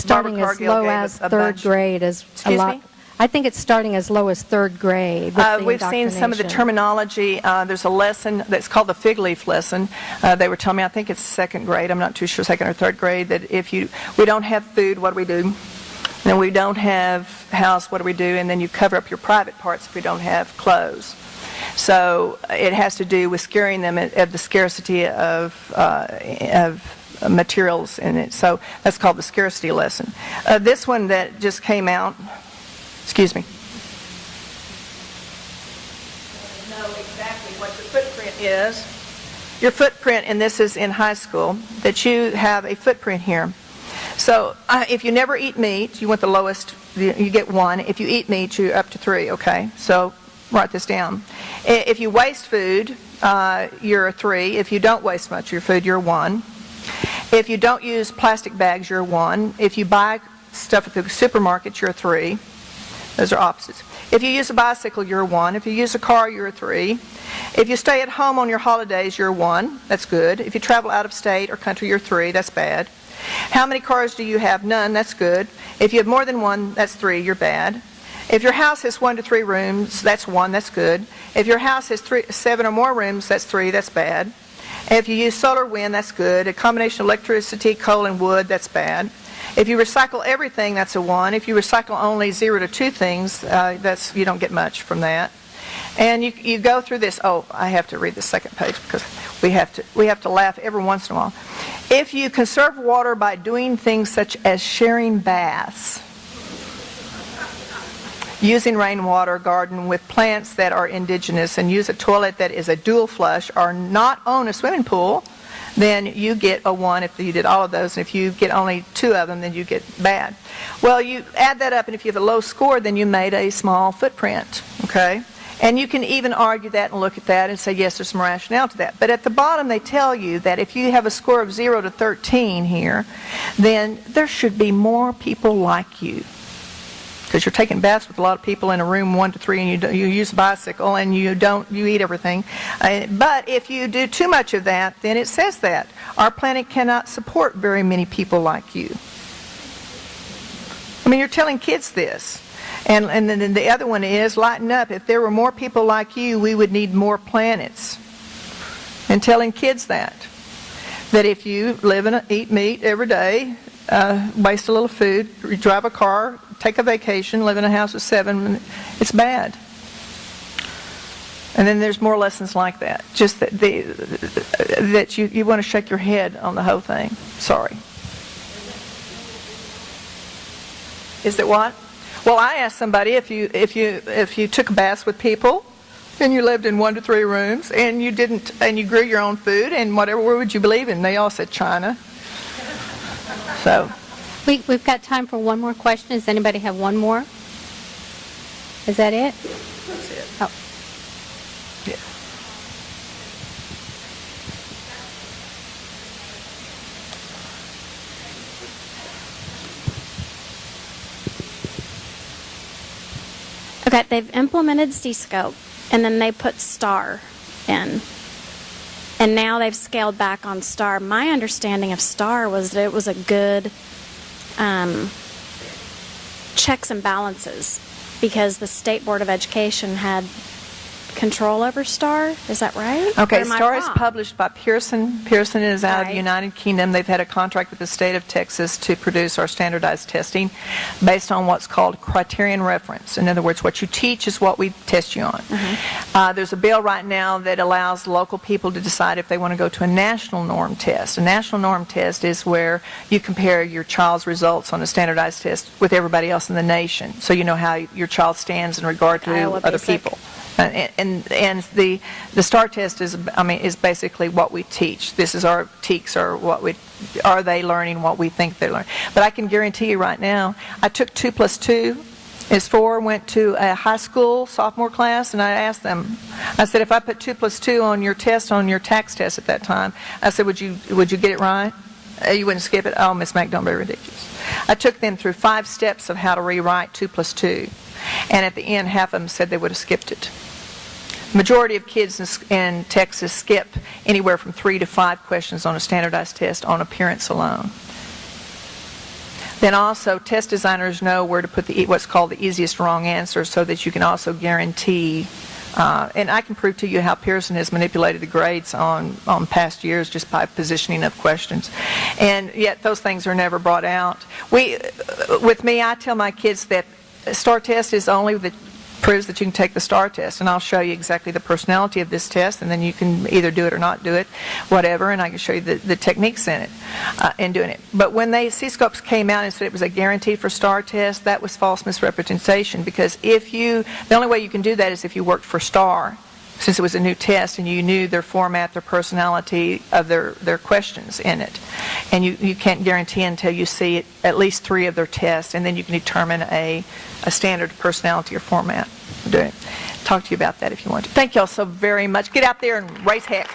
starting as low as third grade is a lot. I think it's starting as low as third grade. We've seen some of the terminology. There's a lesson that's called the fig leaf lesson. They were telling me, I think it's second grade, I'm not too sure, second or third grade, that if we don't have food, what do we do? And we don't have house, what do we do? And then you cover up your private parts if we don't have clothes. So it has to do with scaring them of the scarcity of materials in it. So that's called the scarcity lesson. This one that just came out, excuse me. Know exactly what your footprint is. Your footprint, and this is in high school, that you have a footprint here. So if you never eat meat, you want the lowest, you get 1. If you eat meat, you're up to 3, okay? So write this down. If you waste food, you're a 3. If you don't waste much of your food, you're 1. If you don't use plastic bags, you're 1. If you buy stuff at the supermarket, you're a 3. Those are opposites. If you use a bicycle, you're a 1. If you use a car, you're a 3. If you stay at home on your holidays, you're a 1. That's good. If you travel out of state or country, you're 3. That's bad. How many cars do you have? None. That's good. If you have more than 1, that's 3. You're bad. If your house has 1 to 3 rooms, that's 1. That's good. If your house has 7 or more rooms, that's 3. That's bad. If you use solar, wind, that's good. A combination of electricity, coal, and wood, that's bad. If you recycle everything, that's a 1. If you recycle only 0 to 2 things, you don't get much from that. And you go through this. Oh, I have to read the second page because we have to laugh every once in a while. If you conserve water by doing things such as sharing baths, using rainwater garden with plants that are indigenous, and use a toilet that is a dual flush or not own a swimming pool, then you get a 1 if you did all of those. And if you get only 2 of them, then you get bad. Well, you add that up, and if you have a low score, then you made a small footprint, okay? And you can even argue that and look at that and say, yes, there's some rationale to that. But at the bottom, they tell you that if you have a score of 0 to 13 here, then there should be more people like you. Because you're taking baths with a lot of people in a room 1 to 3, and you use a bicycle, and you eat everything. But if you do too much of that, then it says that our planet cannot support very many people like you. I mean, you're telling kids this. And then the other one is, lighten up. If there were more people like you, we would need more planets. And telling kids that if you live and eat meat every day, waste a little food, drive a car, take a vacation, live in a house of 7, it's bad. And then there's more lessons like that. Just that you want to shake your head on the whole thing. Sorry. Is it what? Well, I asked somebody if you took baths with people, and you lived in 1 to 3 rooms, and you grew your own food, and whatever, where would you believe in? They all said China. So. We've got time for one more question. Does anybody have one more? Is that it? That's it. Oh. Yeah. Okay, they've implemented CSCOPE, and then they put STAR in. And now they've scaled back on STAR. My understanding of STAR was that it was a good checks and balances because the State Board of Education had control over STAR. Is that right? Okay, STAR is published by Pearson. Pearson is out of the United Kingdom. They've had a contract with the state of Texas to produce our standardized testing based on what's called criterion reference. In other words, what you teach is what we test you on. Mm-hmm. There's a bill right now that allows local people to decide if they want to go to a national norm test. A national norm test is where you compare your child's results on a standardized test with everybody else in the nation, so you know how your child stands in regard to other people. And the STAR test is basically what we teach. This is our TEKS, or are they learning what we think they're learning. But I can guarantee you right now, I took 2 plus 2 is 4, went to a high school sophomore class, and I asked them, I said, if I put 2 plus 2 on your test, on your tax test at that time, I said, would you get it right? You wouldn't skip it? Oh, Ms. Mac, don't be ridiculous. I took them through 5 steps of how to rewrite 2 plus 2. And at the end, half of them said they would have skipped it. The majority of kids in Texas skip anywhere from 3 to 5 questions on a standardized test on appearance alone. Then also, test designers know where to put what's called the easiest wrong answer so that you can also guarantee, and I can prove to you how Pearson has manipulated the grades on past years just by positioning of questions. And yet those things are never brought out. With me, I tell my kids that a STAR test is only that proves that you can take the STAR test, and I'll show you exactly the personality of this test, and then you can either do it or not do it, whatever, and I can show you the techniques in it, in doing it. But when CSCOPE came out and said it was a guarantee for STAR test, that was false misrepresentation, because the only way you can do that is if you worked for STAR, since it was a new test and you knew their format, their personality of their questions in it. And you can't guarantee until you see at least 3 of their tests, and then you can determine a standard personality or format. Talk to you about that if you want to. Thank you all so very much. Get out there and raise heck.